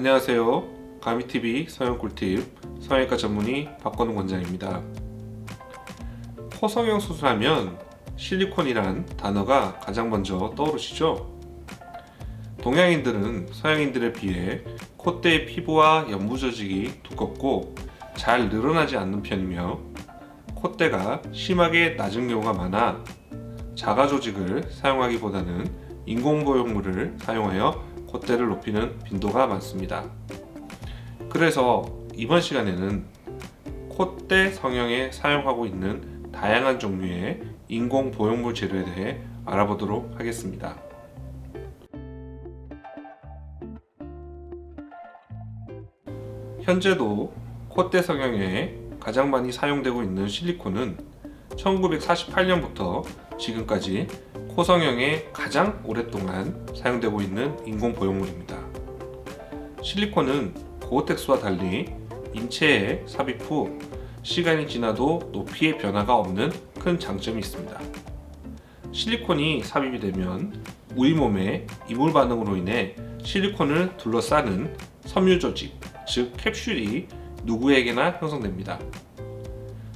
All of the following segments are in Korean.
안녕하세요. 가미TV 성형꿀팁 성형외과 전문의 박건웅 원장입니다. 코 성형 수술하면 실리콘이란 단어가 가장 먼저 떠오르시죠? 동양인들은 서양인들에 비해 콧대의 피부와 연부 조직이 두껍고 잘 늘어나지 않는 편이며 콧대가 심하게 낮은 경우가 많아 자가 조직을 사용하기보다는 인공보형물을 사용하여 콧대를 높이는 빈도가 많습니다. 그래서 이번 시간에는 콧대 성형에 사용하고 있는 다양한 종류의 인공보형물 재료에 대해 알아보도록 하겠습니다. 현재도 콧대 성형에 가장 많이 사용되고 있는 실리콘은 1948년부터 지금까지 코 성형에 가장 오랫동안 사용되고 있는 인공보형물입니다. 실리콘은 고어텍스와 달리 인체에 삽입 후 시간이 지나도 높이의 변화가 없는 큰 장점이 있습니다. 실리콘이 삽입이 되면 우리 몸의 이물 반응으로 인해 실리콘을 둘러싸는 섬유 조직, 즉 캡슐이 누구에게나 형성됩니다.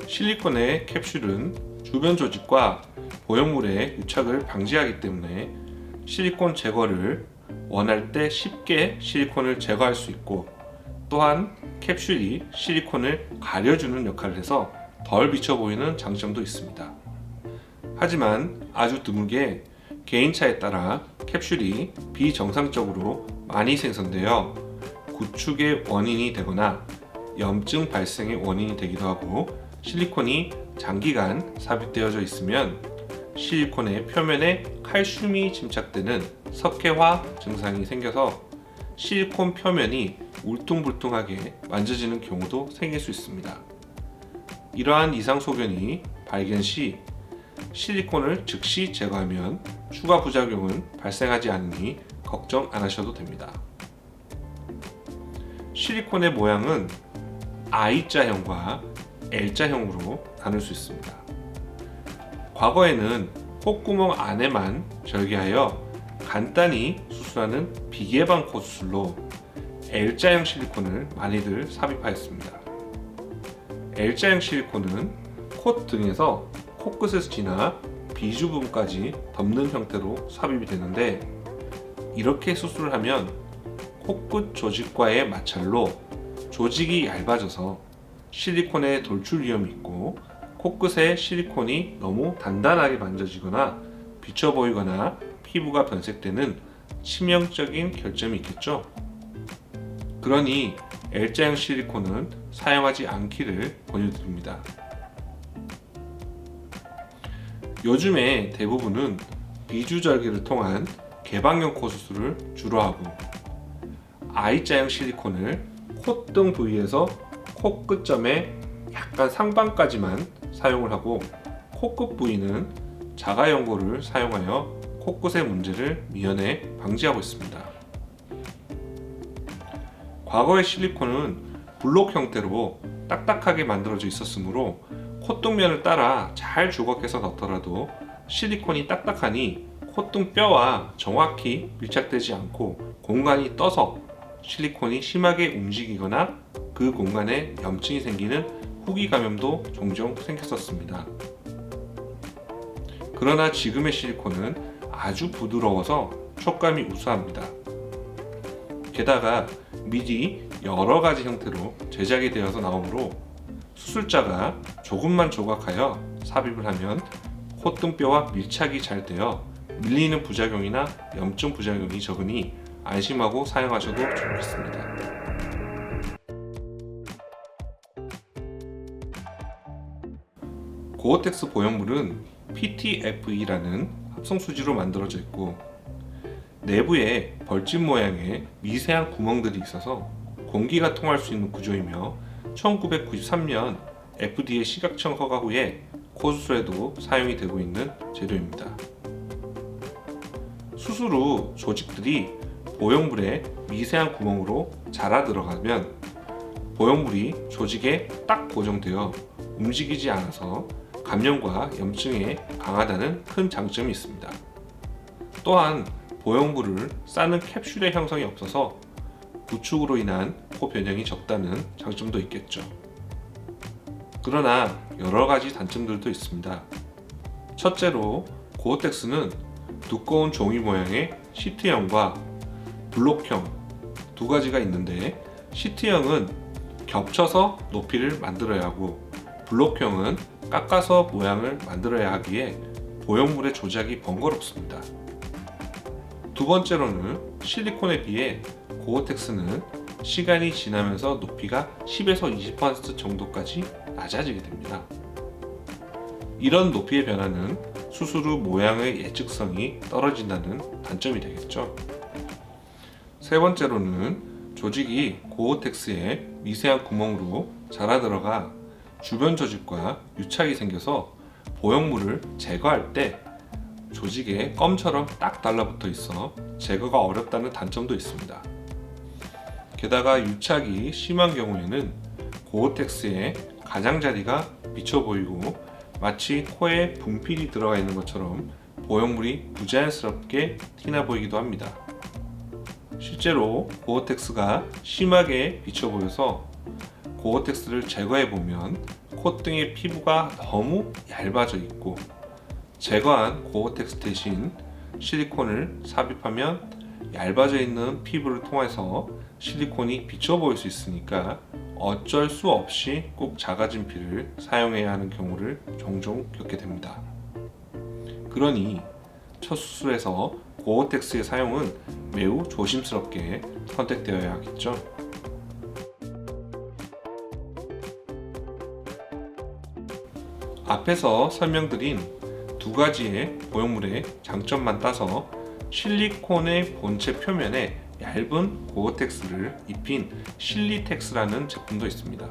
실리콘의 캡슐은 주변 조직과 보형물의 유착을 방지하기 때문에 실리콘 제거를 원할 때 쉽게 실리콘을 제거할 수 있고, 또한 캡슐이 실리콘을 가려주는 역할을 해서 덜 비쳐 보이는 장점도 있습니다. 하지만 아주 드물게 개인차에 따라 캡슐이 비정상적으로 많이 생성되어 구축의 원인이 되거나 염증 발생의 원인이 되기도 하고, 실리콘이 장기간 삽입되어져 있으면 실리콘의 표면에 칼슘이 침착되는 석회화 증상이 생겨서 실리콘 표면이 울퉁불퉁하게 만져지는 경우도 생길 수 있습니다. 이러한 이상 소견이 발견 시 실리콘을 즉시 제거하면 추가 부작용은 발생하지 않으니 걱정 안 하셔도 됩니다. 실리콘의 모양은 I자형과 L자형으로 나눌 수 있습니다. 과거에는 콧구멍 안에만 절개하여 간단히 수술하는 비개방 코 수술로 L자형 실리콘을 많이들 삽입하였습니다. L자형 실리콘은 콧등에서 코끝에서 지나 비주 부분까지 덮는 형태로 삽입이 되는데, 이렇게 수술을 하면 코끝 조직과의 마찰로 조직이 얇아져서 실리콘의 돌출 위험이 있고, 코끝에 실리콘이 너무 단단하게 만져지거나 비쳐 보이거나 피부가 변색되는 치명적인 결점이 있겠죠. 그러니 L자형 실리콘은 사용하지 않기를 권유드립니다. 요즘에 대부분은 비주절개를 통한 개방형 코 수술을 주로 하고, I자형 실리콘을 콧등 부위에서 코끝점의 약간 상방까지만 사용을 하고, 코끝 부위는 자가연고를 사용하여 코끝의 문제를 미연에 방지하고 있습니다. 과거의 실리콘은 블록 형태로 딱딱하게 만들어져 있었으므로 콧등면을 따라 잘 조각해서 넣더라도 실리콘이 딱딱하니 콧등 뼈와 정확히 밀착되지 않고 공간이 떠서 실리콘이 심하게 움직이거나 그 공간에 염증이 생기는 후기 감염도 종종 생겼었습니다. 그러나 지금의 실리콘은 아주 부드러워서 촉감이 우수합니다. 게다가 미리 여러 가지 형태로 제작이 되어서 나오므로 수술자가 조금만 조각하여 삽입을 하면 콧등뼈와 밀착이 잘 되어 밀리는 부작용이나 염증 부작용이 적으니 안심하고 사용하셔도 좋겠습니다. 고어텍스 보형물은 PTFE라는 합성수지로 만들어져 있고, 내부에 벌집 모양의 미세한 구멍들이 있어서 공기가 통할 수 있는 구조이며 1993년 FDA 식약청 허가 후에 코 수술에도 사용이 되고 있는 재료입니다. 수술 후 조직들이 보형물의 미세한 구멍으로 자라 들어가면 보형물이 조직에 딱 고정되어 움직이지 않아서 감염과 염증에 강하다는 큰 장점이 있습니다. 또한 보형물을 싸는 캡슐의 형성이 없어서 구축으로 인한 코 변형이 적다는 장점도 있겠죠. 그러나 여러 가지 단점들도 있습니다. 첫째로 고어텍스는 두꺼운 종이 모양의 시트형과 블록형 두 가지가 있는데, 시트형은 겹쳐서 높이를 만들어야 하고 블록형은 깎아서 모양을 만들어야 하기에 보형물의 조작이 번거롭습니다. 두 번째로는 실리콘에 비해 고어텍스는 시간이 지나면서 높이가 10에서 20% 정도까지 낮아지게 됩니다. 이런 높이의 변화는 수술 후 모양의 예측성이 떨어진다는 단점이 되겠죠. 세 번째로는 조직이 고어텍스의 미세한 구멍으로 자라 들어가 주변 조직과 유착이 생겨서 보형물을 제거할 때 조직에 껌처럼 딱 달라붙어 있어 제거가 어렵다는 단점도 있습니다. 게다가 유착이 심한 경우에는 고어텍스의 가장자리가 비쳐 보이고 마치 코에 분필이 들어가 있는 것처럼 보형물이 부자연스럽게 티나 보이기도 합니다. 실제로 고어텍스가 심하게 비쳐 보여서 고어텍스를 제거해 보면 콧등의 피부가 너무 얇아져 있고, 제거한 고어텍스 대신 실리콘을 삽입하면 얇아져 있는 피부를 통해서 실리콘이 비쳐 보일 수 있으니까 어쩔 수 없이 꼭 작아진 피를 사용해야 하는 경우를 종종 겪게 됩니다. 그러니 첫 수술에서 고어텍스의 사용은 매우 조심스럽게 선택되어야 하겠죠. 앞에서 설명드린 두 가지의 보형물의 장점만 따서 실리콘의 본체 표면에 얇은 고어텍스를 입힌 실리텍스라는 제품도 있습니다.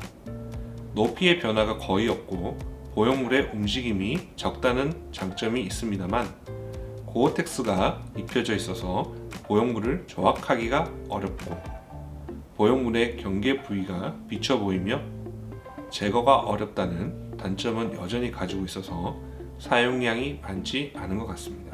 높이의 변화가 거의 없고 보형물의 움직임이 적다는 장점이 있습니다만, 고어텍스가 입혀져 있어서 보형물을 조각하기가 어렵고 보형물의 경계 부위가 비쳐 보이며 제거가 어렵다는 단점은 여전히 가지고 있어서 사용량이 많지 않은 것 같습니다.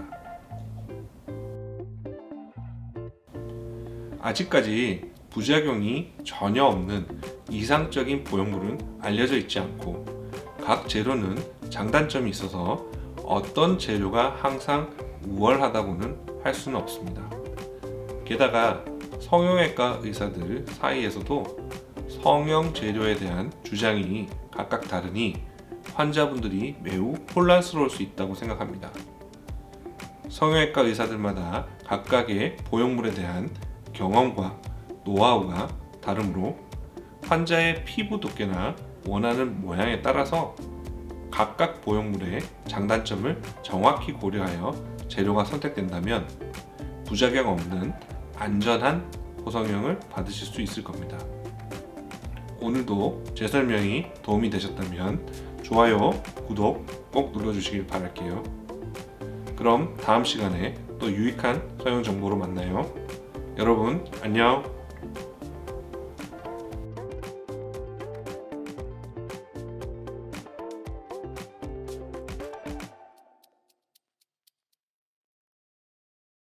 아직까지 부작용이 전혀 없는 이상적인 보형물은 알려져 있지 않고, 각 재료는 장단점이 있어서 어떤 재료가 항상 우월하다고는 할 수는 없습니다. 게다가 성형외과 의사들 사이에서도 성형 재료에 대한 주장이 각각 다르니 환자분들이 매우 혼란스러울 수 있다고 생각합니다. 성형외과 의사들마다 각각의 보형물에 대한 경험과 노하우가 다르므로 환자의 피부 두께나 원하는 모양에 따라서 각각 보형물의 장단점을 정확히 고려하여 재료가 선택된다면 부작용 없는 안전한 고성형을 받으실 수 있을 겁니다. 오늘도 제 설명이 도움이 되셨다면 좋아요, 구독 꼭 눌러주시길 바랄게요. 그럼 다음 시간에 또 유익한 성형 정보로 만나요. 여러분 안녕.